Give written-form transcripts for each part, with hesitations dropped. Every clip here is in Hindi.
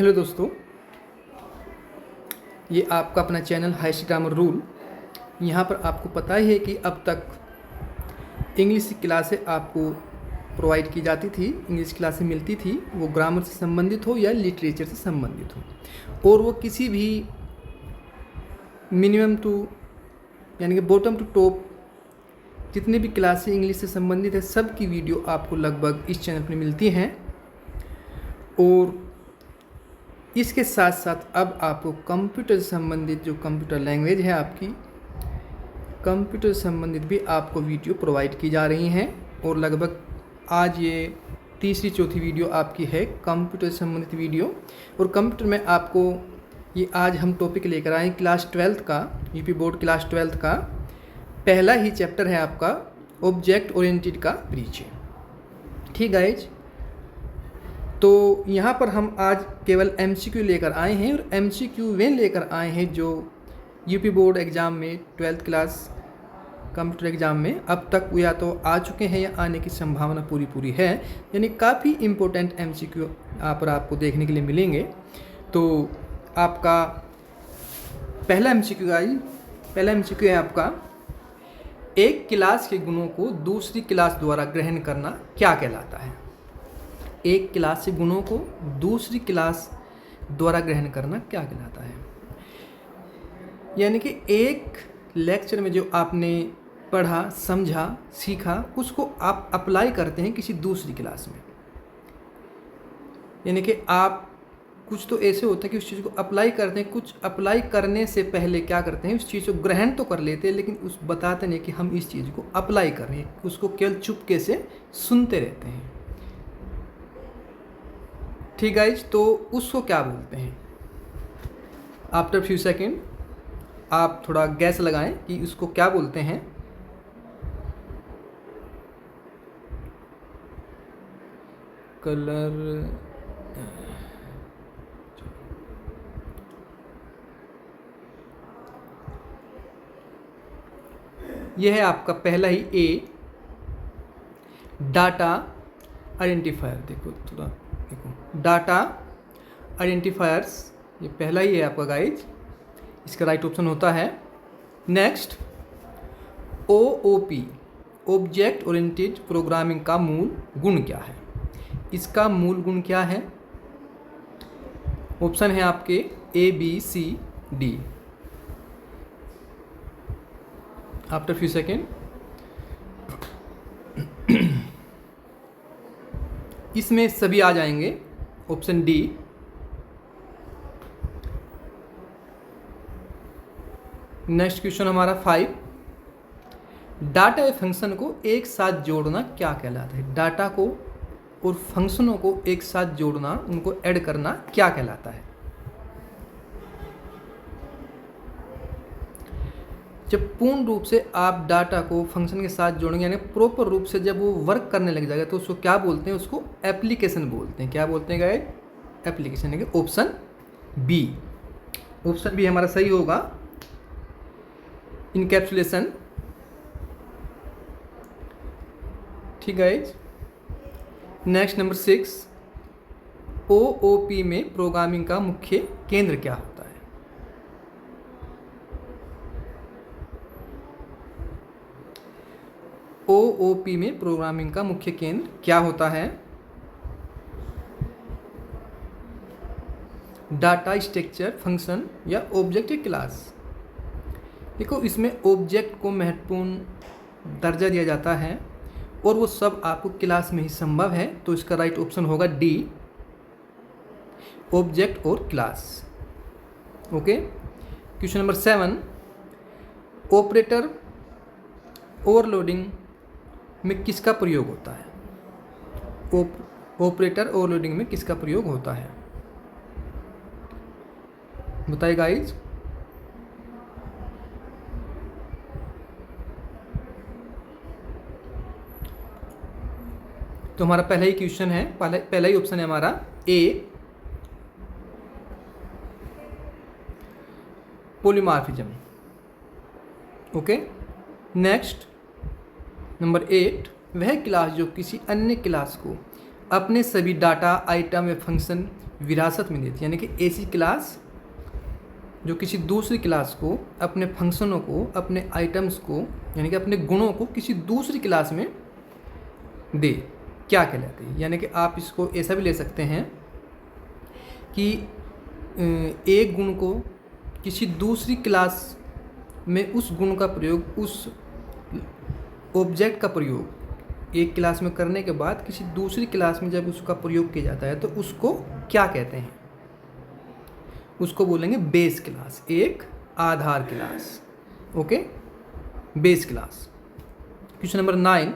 हेलो दोस्तों, ये आपका अपना चैनल हाईसी ग्रामर रूल। यहाँ पर आपको पता ही है कि अब तक इंग्लिश की क्लासें आपको प्रोवाइड की जाती थी, इंग्लिश क्लासें मिलती थी, वो ग्रामर से संबंधित हो या लिटरेचर से संबंधित हो, और वो किसी भी मिनिमम टू यानी कि बॉटम टू टॉप जितने भी क्लासें इंग्लिश से संबंधित है सब की वीडियो आपको लगभग इस चैनल पर मिलती हैं। और इसके साथ साथ अब आपको कंप्यूटर से संबंधित जो कंप्यूटर लैंग्वेज है आपकी, कंप्यूटर से संबंधित भी आपको वीडियो प्रोवाइड की जा रही हैं। और लगभग आज ये तीसरी चौथी वीडियो आपकी है कंप्यूटर से संबंधित वीडियो। और कंप्यूटर में आपको ये आज हम टॉपिक लेकर आए क्लास 12th का, यूपी बोर्ड क्लास 12th का पहला ही चैप्टर है आपका ऑब्जेक्ट ओरिएंटेड का परिचय। ठीक गाइज, तो यहाँ पर हम आज केवल MCQ लेकर आए हैं, और MCQ वे लेकर आए हैं जो यूपी बोर्ड एग्ज़ाम में 12th क्लास कंप्यूटर एग्ज़ाम में अब तक या तो आ चुके हैं या आने की संभावना पूरी है, यानी काफ़ी इम्पोर्टेंट MCQ यहाँ पर आपको देखने के लिए मिलेंगे। तो आपका पहला MCQ है आपका, एक क्लास के गुणों को दूसरी क्लास द्वारा ग्रहण करना क्या कहलाता है। एक क्लास के गुणों को दूसरी क्लास द्वारा ग्रहण करना क्या कहलाता है, यानी कि एक लेक्चर में जो आपने पढ़ा, समझा, सीखा, उसको आप अप्लाई करते हैं किसी दूसरी क्लास में। यानी कि आप कुछ तो ऐसे होता है कि उस चीज़ को अप्लाई करते हैं, कुछ अप्लाई करने से पहले क्या करते हैं, उस चीज़ को ग्रहण तो कर लेते हैं लेकिन उस बताते नहीं कि हम इस चीज़ को अप्लाई कर रहे हैं, उसको केवल चुपके से सुनते रहते हैं। ठीक गाइज, तो उसको क्या बोलते हैं। आफ्टर फ्यू सेकेंड आप थोड़ा गैस लगाएं कि उसको क्या बोलते हैं। कलर यह है आपका पहला ही ए, डाटा आइडेंटिफायर। देखो थोड़ा देखो, डाटा आइडेंटिफायर्स, ये पहला ही है आपका गाइज, इसका राइट ऑप्शन होता है। Next OOP, object oriented programming का मूल गुण क्या है। इसका मूल गुण क्या है, ऑप्शन है आपके ABCD। आफ्टर फ्यू सेकेंड इसमें सभी आ जाएंगे, ऑप्शन D। नेक्स्ट क्वेश्चन हमारा 5, डाटा या फंक्शन को एक साथ जोड़ना क्या कहलाता है। डाटा को और फंक्शनों को एक साथ जोड़ना, उनको ऐड करना क्या कहलाता है। जब पूर्ण रूप से आप डाटा को फंक्शन के साथ जोड़ेंगे, यानी प्रॉपर रूप से जब वो वर्क करने लग जाएगा, तो उसको क्या बोलते हैं, उसको एप्लीकेशन बोलते हैं। क्या बोलते हैं गाइस, एप्लीकेशन। है ऑप्शन बी। ऑप्शन बी हमारा सही होगा, इनकैप्सुलेशन। ठीक गाइस, नेक्स्ट नंबर 6, OOP में प्रोग्रामिंग का मुख्य केंद्र क्या होता है। OOP में प्रोग्रामिंग का मुख्य केंद्र क्या होता है। डाटा स्ट्रक्चर, फंक्शन या ऑब्जेक्ट क्लास। देखो इसमें ऑब्जेक्ट को महत्वपूर्ण दर्जा दिया जाता है और वो सब आपको क्लास में ही संभव है, तो इसका राइट ऑप्शन होगा D, ऑब्जेक्ट और class. Okay, question number 7, operator overloading में किसका प्रयोग होता है। ऑपरेटर ओवरलोडिंग में किसका प्रयोग होता है, बताइए गाइज। तो हमारा पहला ही क्वेश्चन है, पहला ही ऑप्शन है हमारा A, polymorphism. Okay, next number 8, वह क्लास जो किसी अन्य क्लास को अपने सभी डाटा, आइटम या फंक्शन विरासत में देती है, यानी कि ऐसी क्लास जो किसी दूसरी क्लास को अपने फंक्शनों को, अपने आइटम्स को, यानी कि अपने गुणों को किसी दूसरी क्लास में दे, क्या कहलाती है। यानी कि आप इसको ऐसा भी ले सकते हैं कि एक गुण को किसी दूसरी क्लास में उस गुण का प्रयोग, उस ऑब्जेक्ट का प्रयोग एक क्लास में करने के बाद किसी दूसरी क्लास में जब उसका प्रयोग किया जाता है तो उसको क्या कहते हैं, उसको बोलेंगे बेस क्लास, एक आधार class. Okay, base class. Question number 9,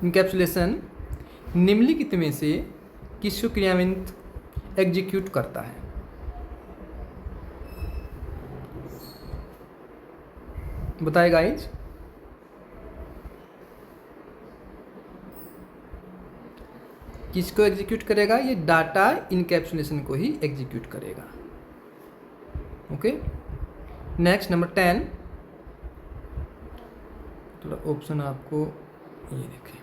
encapsulation निम्नलिखित में से किसको क्रियान्वित एग्जीक्यूट करता है। बताए गाइज, किसको एग्जीक्यूट करेगा? ये डाटा इनकैप्सुलेशन को ही एग्जीक्यूट करेगा। ओके, नेक्स्ट नंबर 10, थोड़ा ऑप्शन आपको ये देखें,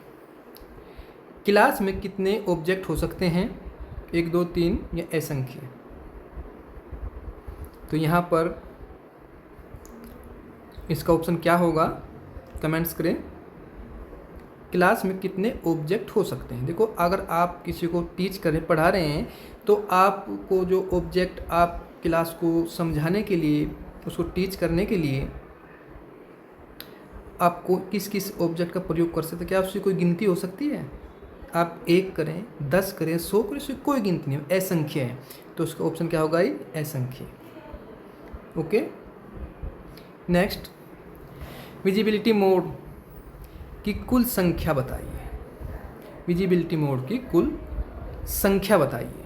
क्लास में कितने ऑब्जेक्ट हो सकते हैं? 1 2 3 या असंख्य। तो यहाँ पर इसका ऑप्शन क्या होगा, कमेंट्स करें। क्लास में कितने ऑब्जेक्ट हो सकते हैं? देखो, अगर आप किसी को टीच करें, पढ़ा रहे हैं, तो आपको जो ऑब्जेक्ट आप क्लास को समझाने के लिए, उसको टीच करने के लिए आपको किस किस ऑब्जेक्ट का प्रयोग कर सकते हैं? क्या उसकी कोई गिनती हो सकती है? आप 1 करें, 10 करें, 100 करें, उसकी कोई गिनती नहीं है, असंख्य है। तो उसका ऑप्शन क्या होगा? ये असंख्य। ओके, नेक्स्ट, विजिबिलिटी मोड की कुल संख्या बताइए। विजिबिलिटी मोड की कुल संख्या बताइए।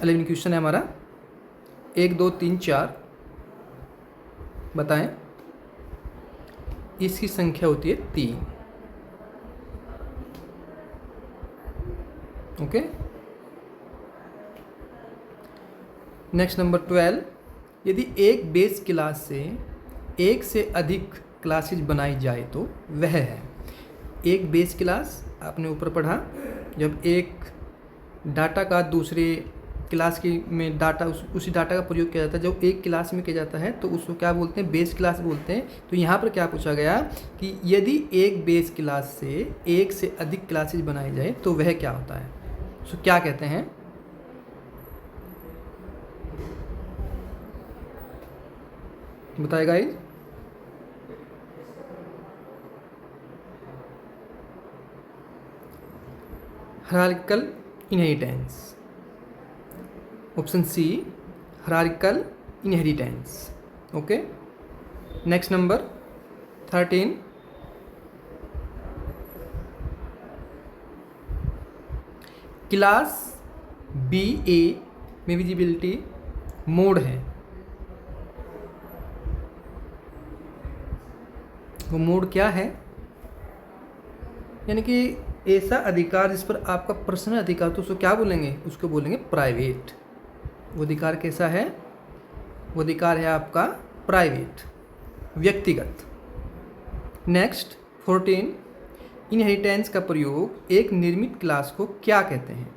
11 क्वेश्चन है हमारा, 1 2 3 4 बताएं। इसकी संख्या होती है 3। ओके, नेक्स्ट नंबर 12, यदि एक बेस क्लास से एक से अधिक क्लासेज बनाई जाए तो वह है। एक बेस क्लास आपने ऊपर पढ़ा, जब एक डाटा का दूसरे क्लास की में डाटा उसी डाटा का प्रयोग किया जाता है, जब एक क्लास में किया जाता है तो उसको क्या बोलते हैं? बेस क्लास बोलते हैं। तो यहाँ पर क्या पूछा गया कि यदि एक बेस क्लास से एक से अधिक क्लासेज बनाई जाए तो वह क्या होता है, उसको क्या कहते हैं? बताएगा guys. Hierarchical inheritance, option C, hierarchical inheritance. Okay, next number 13, class B A में विजिबिलिटी मोड है, वो मोड क्या है? यानी कि ऐसा अधिकार जिस पर आपका पर्सनल अधिकार, तो उसको क्या बोलेंगे? उसको बोलेंगे प्राइवेट। वो अधिकार कैसा है? वो अधिकार है आपका प्राइवेट, व्यक्तिगत। नेक्स्ट 14, इनहेरिटेंस का प्रयोग एक निर्मित क्लास को क्या कहते हैं?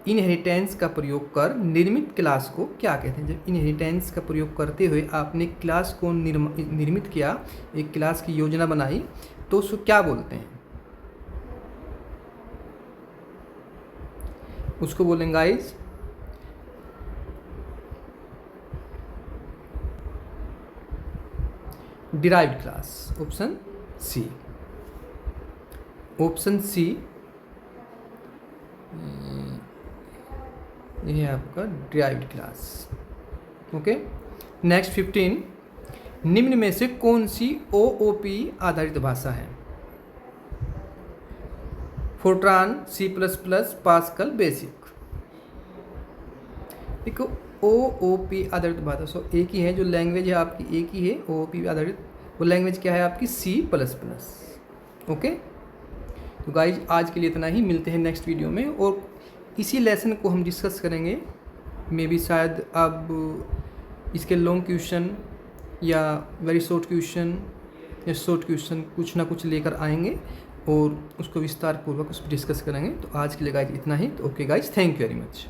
इनहेरिटेंस का प्रयोग कर निर्मित क्लास को क्या कहते हैं? जब इनहेरिटेंस का प्रयोग करते हुए आपने क्लास को निर्मित किया, एक क्लास की योजना बनाई, तो उसको क्या बोलते हैं? उसको बोलेंगे guys derived class. Option C, option C, ये है आपका डिराइव्ड क्लास। ओके, नेक्स्ट 15, निम्न में से कौन सी OOP आधारित भाषा है? Fortran, C++, pascal, basic. देखो, OOP आधारित भाषा एक ही है, जो लैंग्वेज है आपकी एक ही है OOP आधारित, वो लैंग्वेज क्या है आपकी? C++। ओके, तो गाइज आज के लिए इतना ही, मिलते हैं नेक्स्ट वीडियो में, और इसी लेसन को हम डिस्कस करेंगे। मे बी शायद अब इसके लॉन्ग क्वेश्चन या वेरी शॉर्ट क्वेश्चन या शॉर्ट क्वेश्चन कुछ ना कुछ लेकर आएंगे, और उसको विस्तार पूर्वक उस पर डिस्कस करेंगे। तो आज के लिए गाइज इतना ही। तो okay guys, thank you very much.